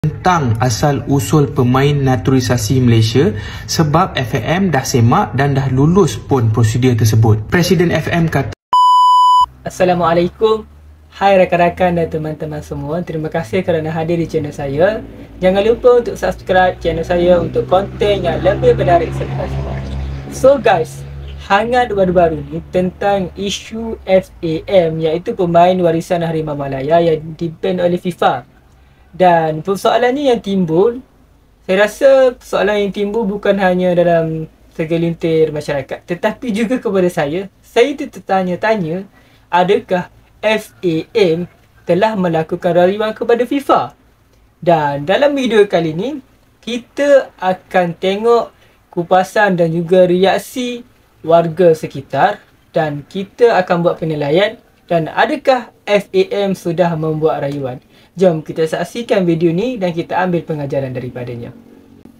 tentang asal-usul pemain naturalisasi Malaysia sebab FAM dah semak dan dah lulus pun prosedur tersebut. Presiden FAM kata, Assalamualaikum. Hai rakan-rakan dan teman-teman semua. Terima kasih kerana hadir di channel saya. Jangan lupa untuk subscribe channel saya untuk konten yang lebih menarik serta semua. So guys, hangat baru-baru ni tentang isu FAM, iaitu pemain warisan Harimau Malaya yang diban oleh FIFA. Dan persoalan ni yang timbul, saya rasa persoalan yang timbul bukan hanya dalam segelintir masyarakat, tetapi juga kepada saya tu tertanya-tanya, adakah FAM telah melakukan rayuan kepada FIFA? Dan dalam video kali ni, kita akan tengok kupasan dan juga reaksi warga sekitar, dan kita akan buat penilaian dan adakah FAM sudah membuat rayuan. Jom kita saksikan video ni dan kita ambil pengajaran daripadanya.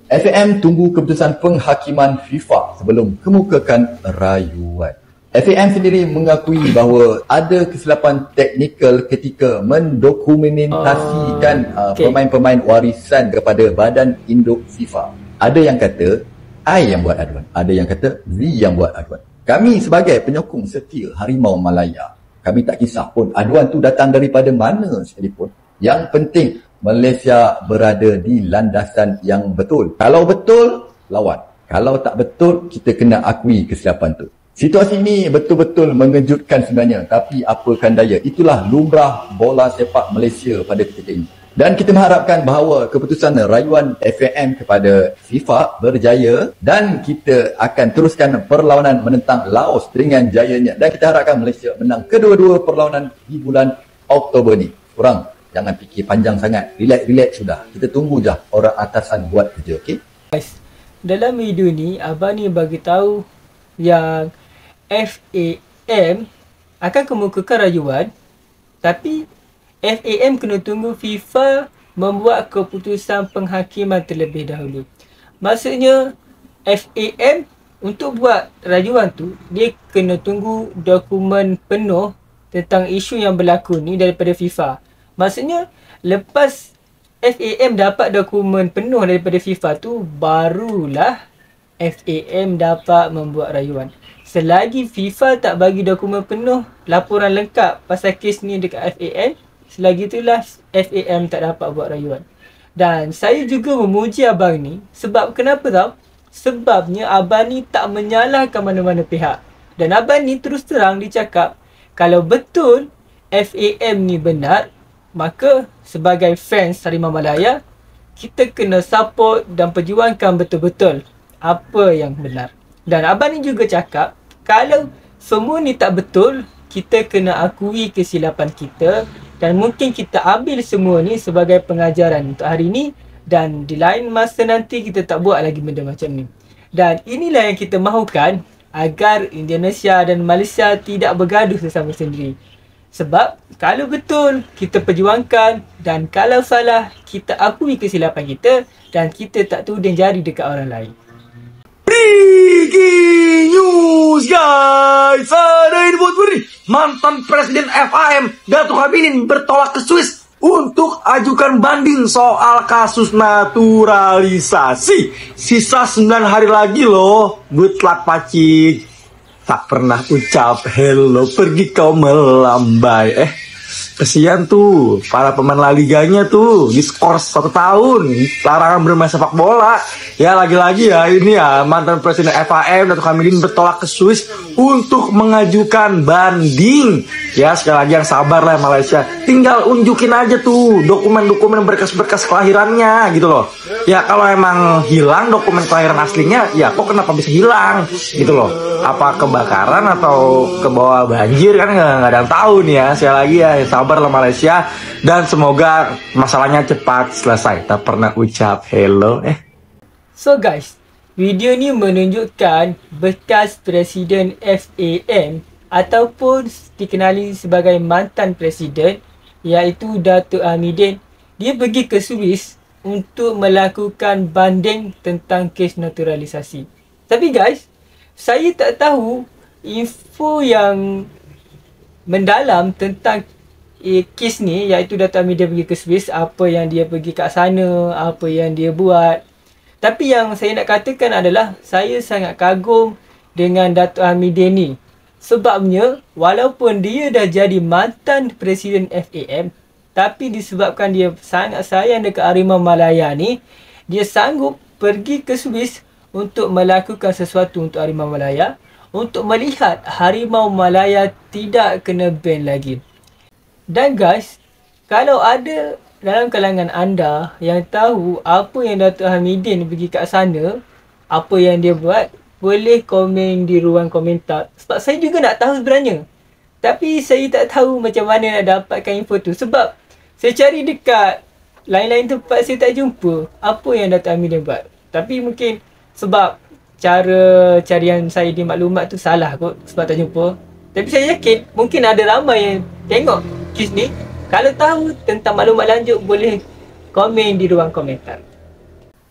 FAM tunggu keputusan penghakiman FIFA sebelum kemukakan rayuan. FAM sendiri mengakui bahawa ada kesilapan teknikal ketika mendokumentasikan pemain-pemain warisan kepada Badan Induk FIFA. Ada yang kata I yang buat aduan, ada yang kata Z yang buat aduan. Kami sebagai penyokong setia Harimau Malaya, kami tak kisah pun aduan tu datang daripada mana sekalipun. Yang penting Malaysia berada di landasan yang betul. Kalau betul, lawan. Kalau tak betul, kita kena akui kesilapan tu. Situasi ini betul-betul mengejutkan sebenarnya, tapi apakan daya, itulah lumrah bola sepak Malaysia pada ketika ini. Dan kita mengharapkan bahawa keputusan rayuan FAM kepada FIFA berjaya dan kita akan teruskan perlawanan menentang Laos dengan jayanya. Dan kita harapkan Malaysia menang kedua-dua perlawanan di bulan Oktober ni. Korang jangan fikir panjang sangat. Relax sudah. Kita tunggu je orang atasan buat kerja, okey? Guys, dalam video ni abang ni bagi tahu yang FAM akan kemukakan rayuan, tapi FAM kena tunggu FIFA membuat keputusan penghakiman terlebih dahulu. Maksudnya FAM untuk buat rayuan tu, dia kena tunggu dokumen penuh tentang isu yang berlaku ni daripada FIFA. Maksudnya lepas FAM dapat dokumen penuh daripada FIFA tu, barulah FAM dapat membuat rayuan. Selagi FIFA tak bagi dokumen penuh, laporan lengkap pasal kes ni dekat FAM, selagi itulah FAM tak dapat buat rayuan. Dan saya juga memuji abang ni. Sebab kenapa tau? Sebabnya abang ni tak menyalahkan mana-mana pihak. Dan abang ni terus terang dicakap, kalau betul FAM ni benar, maka sebagai fans Harimau Malaya, kita kena support dan perjuangkan betul-betul apa yang benar. Dan abang ni juga cakap, kalau semua ni tak betul, kita kena akui kesilapan kita dan mungkin kita ambil semua ni sebagai pengajaran untuk hari ni, dan di lain masa nanti kita tak buat lagi benda macam ni. Dan inilah yang kita mahukan, agar Indonesia dan Malaysia tidak bergaduh sesama sendiri. Sebab kalau betul, kita perjuangkan, dan kalau salah, kita akui kesilapan kita dan kita tak tuding jari dekat orang lain. Breaking news guys, ada info nih. Mantan Presiden FAM Datuk Hamidin bertolak ke Swiss untuk ajukan banding soal kasus naturalisasi. Sisa 9 hari lagi loh. Good luck pacik. Tak pernah ucap hello, pergi kau melambai. Kesian tuh para pemain La Liganya tuh, diskors 1 tahun, larangan bermain sepak bola. Ya lagi-lagi ya, ini ya mantan Presiden FAM Datuk Hamidin bertolak ke Swiss untuk mengajukan banding. Ya sekali lagi yang sabar lah Malaysia, tinggal unjukin aja tuh dokumen-dokumen berkas-berkas kelahirannya gitu loh. Ya kalau emang hilang dokumen kelahiran aslinya, ya kok kenapa bisa hilang gitu loh. Apa kebakaran atau ke bawah banjir, kan nggak ada yang tahu nih ya. Sekali lagi ya, sabar lah Malaysia, dan semoga masalahnya cepat selesai. Tak pernah ucap hello. So guys, video ni menunjukkan bekas Presiden FAM ataupun dikenali sebagai mantan Presiden, iaitu Datuk Hamidin. Dia pergi ke Swiss untuk melakukan banding tentang kes naturalisasi. Tapi guys, saya tak tahu info yang mendalam tentang kes ni, iaitu Datuk Hamidian pergi ke Swiss, apa yang dia pergi kat sana, apa yang dia buat. Tapi yang saya nak katakan adalah saya sangat kagum dengan Datuk Hamidian ni. Sebabnya walaupun dia dah jadi mantan Presiden FAM, tapi disebabkan dia sangat sayang dekat Harimau Malaya ni, dia sanggup pergi ke Swiss untuk melakukan sesuatu untuk Harimau Malaya, untuk melihat Harimau Malaya tidak kena ban lagi. Dan guys, kalau ada dalam kalangan anda yang tahu apa yang Datuk Hamidian pergi kat sana, apa yang dia buat, boleh komen di ruang komentar. Sebab saya juga nak tahu sebenarnya. Tapi saya tak tahu macam mana nak dapatkan info tu. Sebab saya cari dekat lain-lain tempat, saya tak jumpa apa yang Datuk Hamidian buat. Tapi mungkin sebab cara carian saya di maklumat tu salah kot, sebab tak jumpa. Tapi saya yakin mungkin ada ramai yang tengok kes ni. Kalau tahu tentang maklumat lanjut, boleh komen di ruang komentar.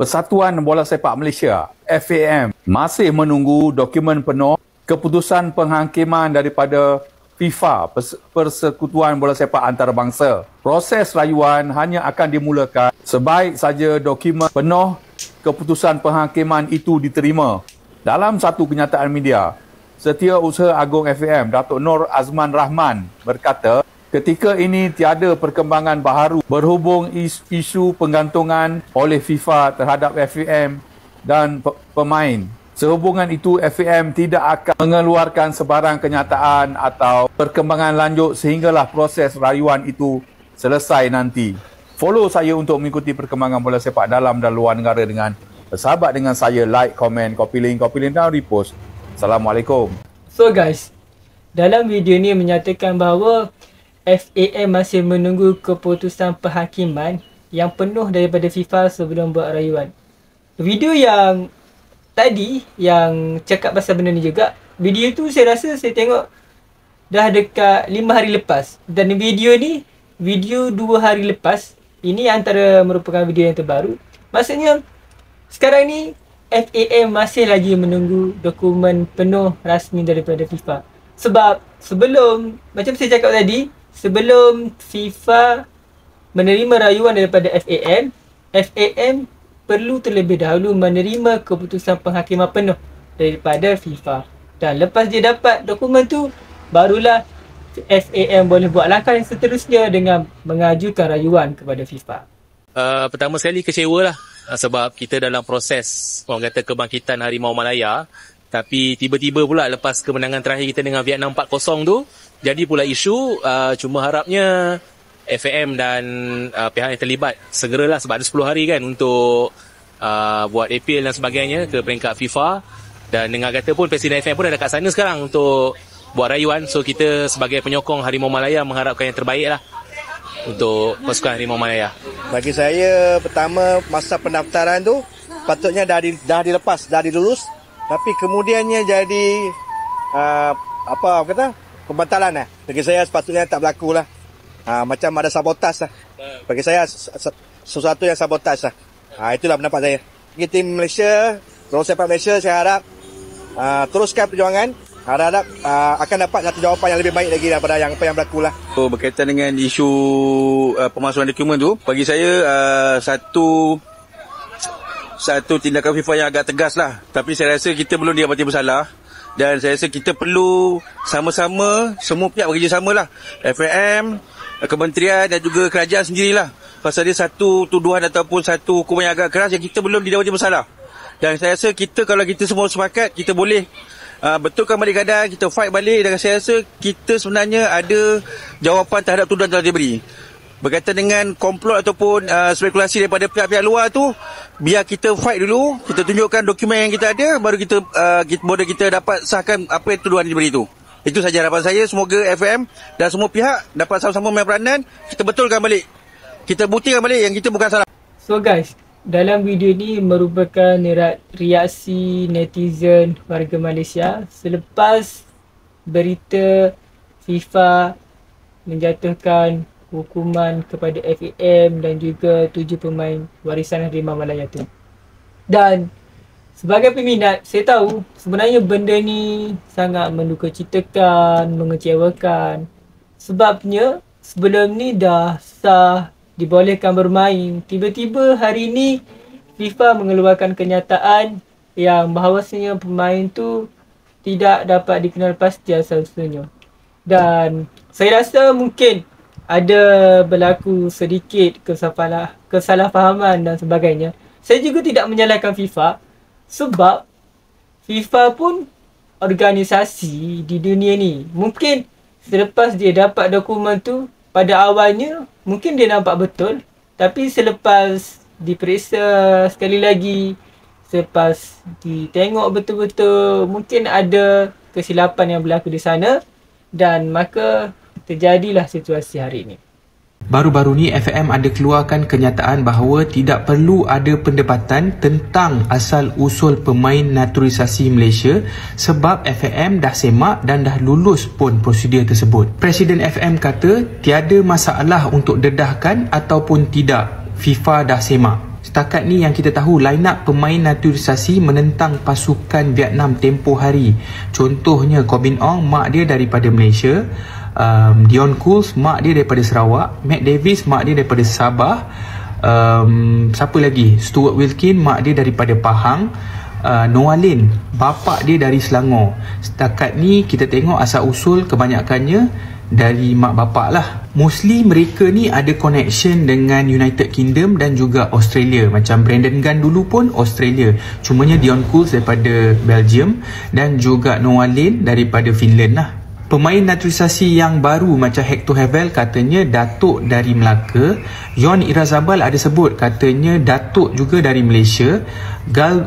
Persatuan Bola Sepak Malaysia FAM masih menunggu dokumen penuh keputusan penghakiman daripada FIFA, Persekutuan Bola Sepak Antarabangsa. Proses rayuan hanya akan dimulakan sebaik saja dokumen penuh keputusan penghakiman itu diterima. Dalam satu kenyataan media, Setiausaha Agung FAM Datuk Nur Azman Rahman berkata, ketika ini tiada perkembangan baharu berhubung isu penggantungan oleh FIFA terhadap FAM dan pemain. Sehubungan itu, FAM tidak akan mengeluarkan sebarang kenyataan atau perkembangan lanjut sehinggalah proses rayuan itu selesai nanti. Follow saya untuk mengikuti perkembangan bola sepak dalam dan luar negara dengan bersahabat dengan saya. Like, komen, copy link dan repost. Assalamualaikum. So guys, dalam video ni menyatakan bahawa FAM masih menunggu keputusan penghakiman yang penuh daripada FIFA sebelum buat rayuan. Video yang tadi yang cakap pasal benda ni juga, video tu saya rasa saya tengok dah dekat 5 hari lepas. Dan video ni, video 2 hari lepas. Ini antara merupakan video yang terbaru. Maksudnya, sekarang ni FAM masih lagi menunggu dokumen penuh rasmi daripada FIFA. Sebab sebelum, macam saya cakap tadi, sebelum FIFA menerima rayuan daripada FAM perlu terlebih dahulu menerima keputusan penghakiman penuh daripada FIFA. Dan lepas dia dapat dokumen tu, barulah FAM boleh buat langkah yang seterusnya dengan mengajukan rayuan kepada FIFA. Pertama sekali kecewa lah. Sebab kita dalam proses, orang kata, kebangkitan Harimau Malaya. Tapi tiba-tiba pula lepas kemenangan terakhir kita dengan Vietnam 4-0 tu, jadi pula isu. Cuma harapnya FAM dan pihak yang terlibat segeralah, sebab ada 10 hari kan untuk buat appeal dan sebagainya ke peringkat FIFA. Dan dengar kata pun Presiden FAM pun ada kat sana sekarang untuk buat rayuan. So kita sebagai penyokong Harimau Malaya mengharapkan yang terbaik lah untuk pasukan Harimau Malaya. Bagi saya, pertama masa pendaftaran tu patutnya dah dilepas, dah dilulus. Tapi kemudiannya jadi pembatalan lah. Bagi saya sepatutnya tak berlaku lah. Macam ada sabotaj lah. Bagi saya sesuatu yang sabotaj lah. Itulah pendapat saya. Bagi tim Malaysia, Bola Sepak Malaysia, saya harap teruskan perjuangan. Harap akan dapat satu jawapan yang lebih baik lagi daripada apa yang berlaku lah. Berkaitan dengan isu pemalsuan dokumen tu, bagi saya satu tindakan FIFA yang agak tegas lah. Tapi saya rasa kita belum didapati bersalah. Dan saya rasa kita perlu sama-sama, semua pihak bekerjasama lah. FAM, kementerian dan juga kerajaan sendirilah. Pasal dia satu tuduhan ataupun satu hukuman yang agak keras yang kita belum didapati bersalah. Dan saya rasa kalau kita semua sepakat, kita boleh betulkan balik keadaan, kita fight balik. Dan saya rasa kita sebenarnya ada jawapan terhadap tuduhan telah diberi. Berkaitan dengan komplot ataupun spekulasi daripada pihak-pihak luar tu, biar kita fight dulu, kita tunjukkan dokumen yang kita ada, baru kita dapat sahkan apa yang tuduhan diberi tu. Itu saja harapan saya. Semoga FAM dan semua pihak dapat sama-sama main peranan. Kita betulkan balik, kita buktikan balik yang kita bukan salah. So guys, dalam video ni merupakan reaksi netizen warga Malaysia selepas berita FIFA menjatuhkan hukuman kepada FAM dan juga 7 pemain warisan Harimau Malaya tu. Dan sebagai peminat, saya tahu sebenarnya benda ni sangat mendukacitakan, mengecewakan. Sebabnya sebelum ni dah sah, dibolehkan bermain. Tiba-tiba hari ni FIFA mengeluarkan kenyataan yang bahawasanya pemain tu tidak dapat dikenal pasti asal-usulnya. Dan saya rasa mungkin ada berlaku sedikit kesalahfahaman dan sebagainya. Saya juga tidak menyalahkan FIFA sebab FIFA pun organisasi di dunia ni. Mungkin selepas dia dapat dokumen tu, pada awalnya mungkin dia nampak betul, tapi selepas diperiksa sekali lagi, selepas ditengok betul-betul, mungkin ada kesilapan yang berlaku di sana dan maka terjadilah situasi hari ini. Baru-baru ni FAM ada keluarkan kenyataan bahawa tidak perlu ada pendebatan tentang asal-usul pemain naturalisasi Malaysia sebab FAM dah semak dan dah lulus pun prosedur tersebut. Presiden FAM kata tiada masalah untuk dedahkan ataupun tidak, FIFA dah semak. Setakat ni yang kita tahu line up pemain naturalisasi menentang pasukan Vietnam tempoh hari. Contohnya Corbin Ong, mak dia daripada Malaysia. Dion Cools, mak dia daripada Sarawak. Matt Davis, mak dia daripada Sabah. Siapa lagi? Stuart Wilkin, mak dia daripada Pahang. Noah Lin, bapak dia dari Selangor. Setakat ni kita tengok asal-usul kebanyakannya dari mak bapak lah. Mostly mereka ni ada connection dengan United Kingdom dan juga Australia. Macam Brandon Gunn dulu pun Australia, cumanya Dion Cools daripada Belgium dan juga Noah Lin daripada Finland lah. Pemain naturalisasi yang baru macam Hector Havel katanya datuk dari Melaka. Yon Irazabal ada sebut katanya datuk juga dari Malaysia.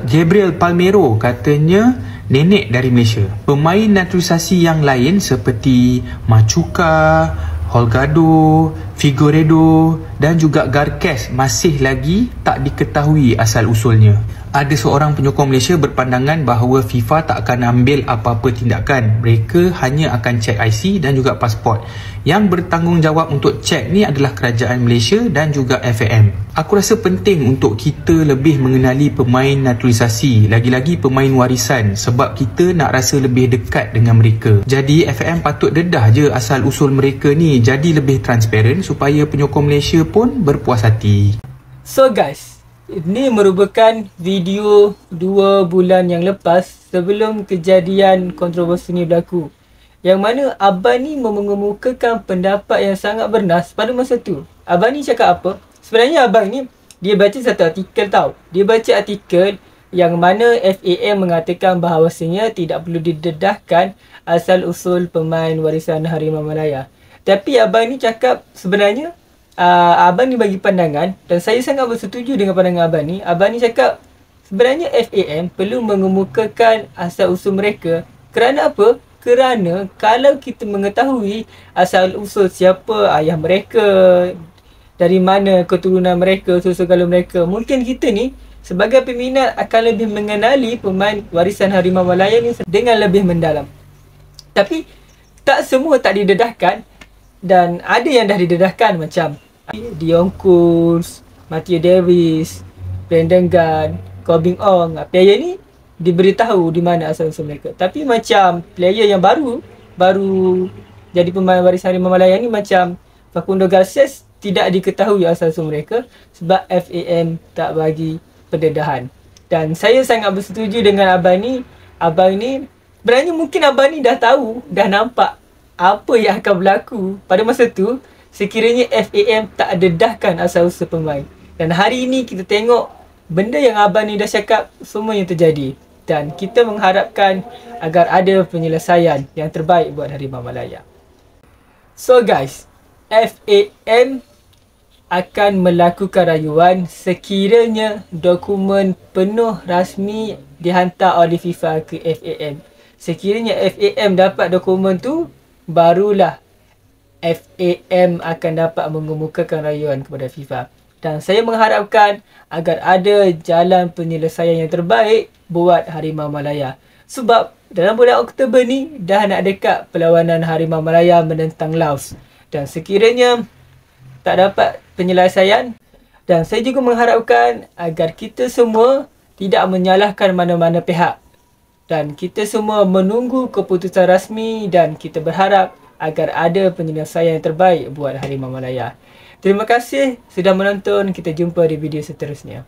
Gabriel Palmero katanya nenek dari Malaysia. Pemain naturalisasi yang lain seperti Machuca, Holgado, Figueredo dan juga Garques masih lagi tak diketahui asal-usulnya. Ada seorang penyokong Malaysia berpandangan bahawa FIFA tak akan ambil apa-apa tindakan. Mereka hanya akan cek IC dan juga pasport. Yang bertanggungjawab untuk cek ni adalah kerajaan Malaysia dan juga FAM. Aku rasa penting untuk kita lebih mengenali pemain naturalisasi, lagi-lagi pemain warisan, sebab kita nak rasa lebih dekat dengan mereka. Jadi FAM patut dedah je asal-usul mereka ni, jadi lebih transparent supaya penyokong Malaysia pun berpuas hati. So guys, ini merupakan video 2 bulan yang lepas sebelum kejadian kontroversi ni berlaku. Yang mana Abang ni mengemukakan pendapat yang sangat bernas pada masa tu. Abang ni cakap apa? Sebenarnya Abang ni, dia baca satu artikel tau. Dia baca artikel yang mana FAM mengatakan bahawasanya tidak perlu didedahkan asal-usul pemain warisan Harimau Malaya. Tapi Abang ni cakap sebenarnya Abang ni bagi pandangan dan saya sangat bersetuju dengan pandangan Abang ni. Abang ni cakap sebenarnya FAM perlu mengemukakan asal-usul mereka. Kerana apa? Kerana kalau kita mengetahui asal-usul siapa ayah mereka, dari mana keturunan mereka, susu-segala mereka, mungkin kita ni sebagai peminat akan lebih mengenali pemain warisan Harimau Malaya ni dengan lebih mendalam. Tapi tak semua tak didedahkan dan ada yang dah didedahkan macam Dion Cools, Matthew Davis, Brandon Gunn, Corbin Ong. Player ni diberitahu di mana asal-usul mereka. Tapi macam player yang baru jadi pemain warisan Harimau Malaya ni macam Facundo Garces, tidak diketahui asal-usul mereka sebab FAM tak bagi pendedahan. Dan saya sangat bersetuju dengan Abang ni. Abang ni sebenarnya mungkin Abang ni dah tahu, dah nampak apa yang akan berlaku pada masa tu sekiranya FAM tak dedahkan asal-usul pemain. Dan hari ini kita tengok benda yang Abang ni dah cakap semua yang terjadi. Dan kita mengharapkan agar ada penyelesaian yang terbaik buat Harimau Malaya. So guys, FAM akan melakukan rayuan sekiranya dokumen penuh rasmi dihantar oleh FIFA ke FAM. Sekiranya FAM dapat dokumen tu, barulah FAM akan dapat mengemukakan rayuan kepada FIFA. Dan saya mengharapkan agar ada jalan penyelesaian yang terbaik buat Harimau Malaya. Sebab dalam bulan Oktober ni dah nak dekat perlawanan Harimau Malaya menentang Laos. Dan sekiranya tak dapat penyelesaian, dan saya juga mengharapkan agar kita semua tidak menyalahkan mana-mana pihak. Dan kita semua menunggu keputusan rasmi dan kita berharap agar ada penyelesaian yang terbaik buat Harimau Malaya. Terima kasih sudah menonton. Kita jumpa di video seterusnya.